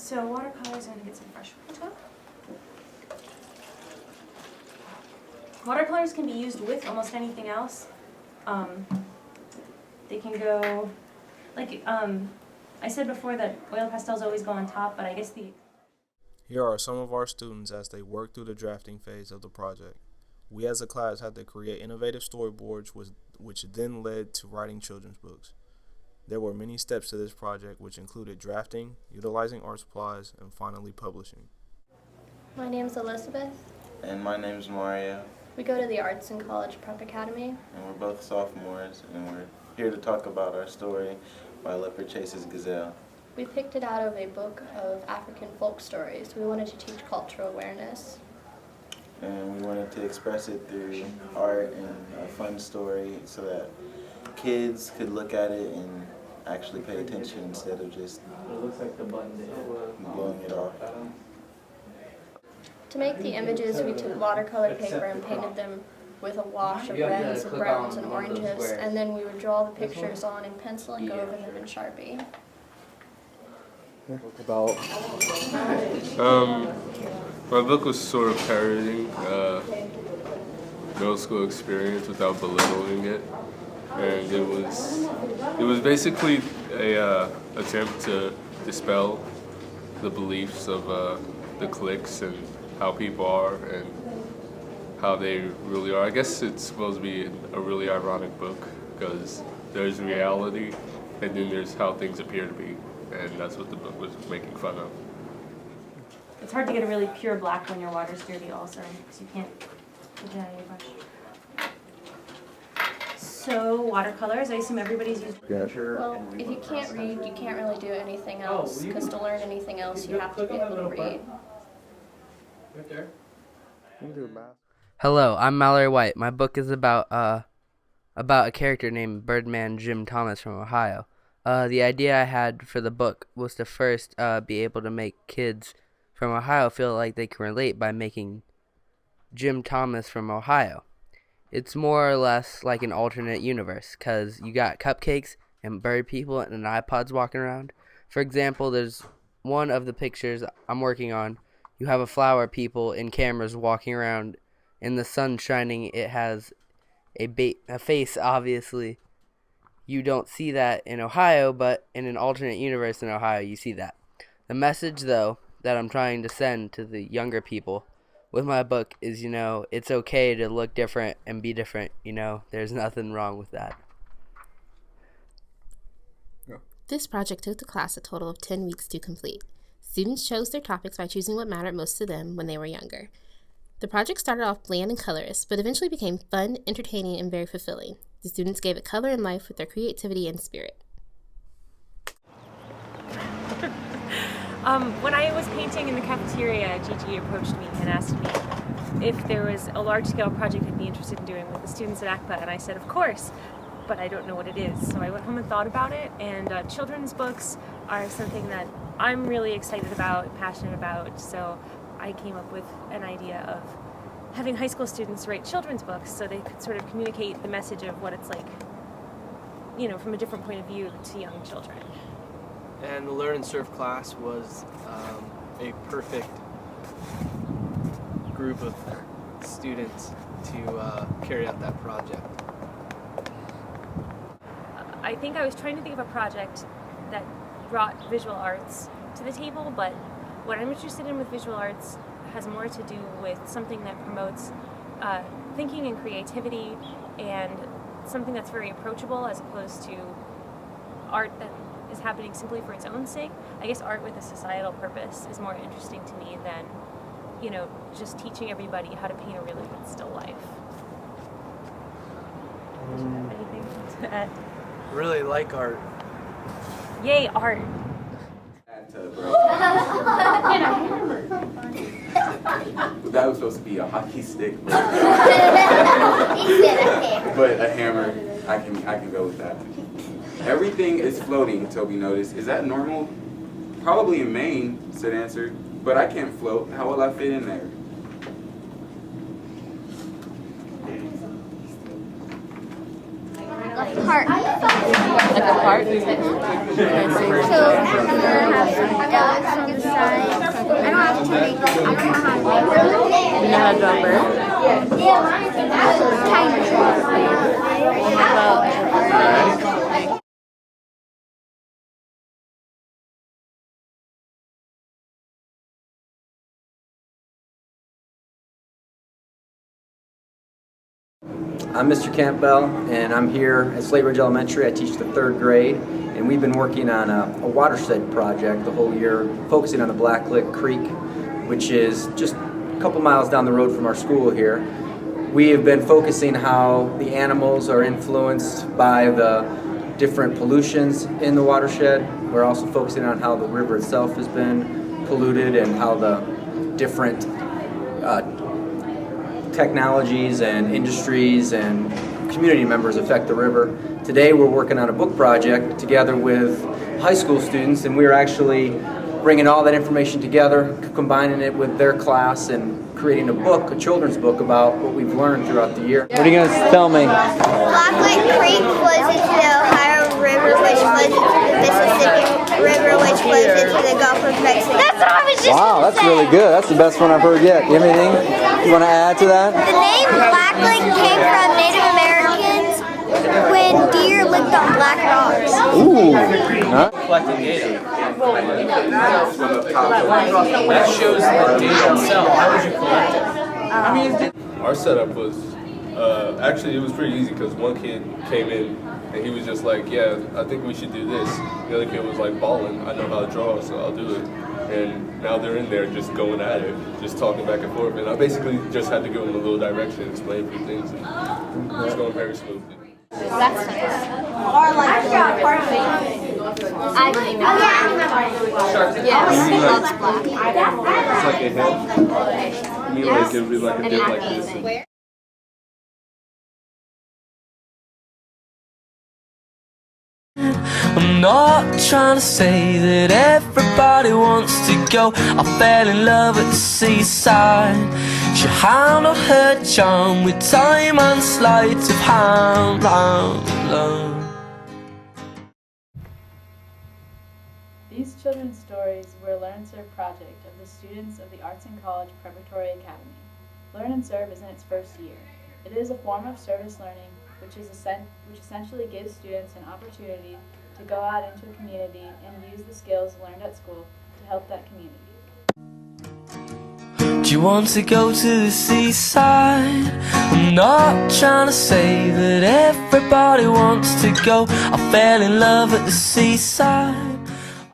So watercolors, I'm gonna get some fresh water. Watercolors can be used with almost anything else. They can go, like I said before that oil pastels always go on top, but I guess Here are some of our students as they work through the drafting phase of the project. We as a class had to create innovative storyboards which then led to writing children's books. There were many steps to this project, which included drafting, utilizing art supplies, and finally publishing. My name's Elizabeth. And my name's Mario. We go to the Arts and College Prep Academy. And we're both sophomores, and we're here to talk about our story, Why Leopard Chases Gazelle. We picked it out of a book of African folk stories. We wanted to teach cultural awareness. And we wanted to express it through art and a fun story so that kids could look at it and actually pay attention instead of just blowing it off. To make the images, we took watercolor paper and painted them with a wash of reds and browns and oranges, and then we would draw the pictures on in pencil and go over them in Sharpie. My book was sort of parodying middle school experience without belittling it, and it was basically a attempt to dispel the beliefs of the cliques and how people are and how they really are. I guess it's supposed to be a really ironic book because there's reality and then there's how things appear to be, and that's what the book was making fun of. it's hard to get a really pure black when your water's dirty also, because you can't get it out of your brush. So watercolors, I assume everybody's used. Well, if you can't read, you can't really do anything else, because to learn anything else, you have to be able to read. Hello, I'm Mallory White. My book is about a character named Birdman Jim Thomas from Ohio. The idea I had for the book was to first be able to make kids from Ohio feel like they can relate by making Jim Thomas from Ohio. It's more or less like an alternate universe, because you got cupcakes and bird people and iPods walking around. For example, there's one of the pictures I'm working on. You have a flower people and cameras walking around in the sun shining. It has a face, obviously. You don't see that in Ohio, but in an alternate universe in Ohio, you see that. The message, though, that I'm trying to send to the younger people with my book is, it's okay to look different and be different. There's nothing wrong with that. This project took the class a total of 10 weeks to complete. Students chose their topics by choosing what mattered most to them when they were younger. The project started off bland and colorless, but eventually became fun, entertaining, and very fulfilling. The students gave it color and life with their creativity and spirit. When I was painting in the cafeteria, Gigi approached me and asked me if there was a large-scale project I'd be interested in doing with the students at ACPA, and I said, of course, but I don't know what it is. So I went home and thought about it, and children's books are something that I'm really excited about, passionate about, so I came up with an idea of having high school students write children's books so they could sort of communicate the message of what it's like, from a different point of view to young children. And the Learn and Surf class was a perfect group of students to carry out that project. I think I was trying to think of a project that brought visual arts to the table, but what I'm interested in with visual arts has more to do with something that promotes thinking and creativity and something that's very approachable as opposed to art that is happening simply for its own sake. I guess art with a societal purpose is more interesting to me than, just teaching everybody how to paint a really good still life. Did you have anything to add? Really like art. Yay, art! That was supposed to be a hockey stick, but, but a hammer. I can go with that. Everything is floating, Toby noticed. Is that normal? Probably in Maine, said Answer. But I can't float. How will I fit in there? A part. Like a part? So we're gonna have some dots on the side. I'm Mr. Campbell, and I'm here at Slate Ridge Elementary. I teach the 3rd grade, and we've been working on a watershed project the whole year, focusing on the Blacklick Creek, which is just a couple miles down the road from our school here. We have been focusing how the animals are influenced by the different pollutions in the watershed. We're also focusing on how the river itself has been polluted and how the different technologies and industries and community members affect the river. Today we're working on a book project together with high school students, and we're actually bringing all that information together, combining it with their class, and creating a book, a children's book, about what we've learned throughout the year. What are you going to tell me? Blacklick Creek flows into the Ohio River, which flows into the Mississippi River, which flows into the Gulf of Mexico. That's what I was just Wow, that's really good. That's the best one I've heard yet. You have anything you want to add to that? The name Blacklick came from Native Americans when deer licked on black rocks. Ooh. Collecting data. That shows the data itself. How would you collect it? Our setup was actually, it was pretty easy because one kid came in and he was just like, yeah, I think we should do this. The other kid was like, balling, I know how to draw, so I'll do it. And now they're in there just going at it, just talking back and forth. And I basically just had to give them a little direction, explain a few things, and it's going very smoothly. That's nice. Or like the part of it. I believe it. Yes, loves black. It's like a head. I mean, like, it would be like a dip like this. I'm not trying to say that everybody wants to go. I fell in love at the seaside. She handled her charm with time and sleight of hand. These children's stories were a Learn and Serve project of the students of the Arts and College Preparatory Academy. Learn and Serve is in its first year. It is a form of service learning which essentially gives students an opportunity to go out into a community and use the skills learned at school to help that community. Do you want to go to the seaside? I'm not trying to say that everybody wants to go. I fell in love at the seaside.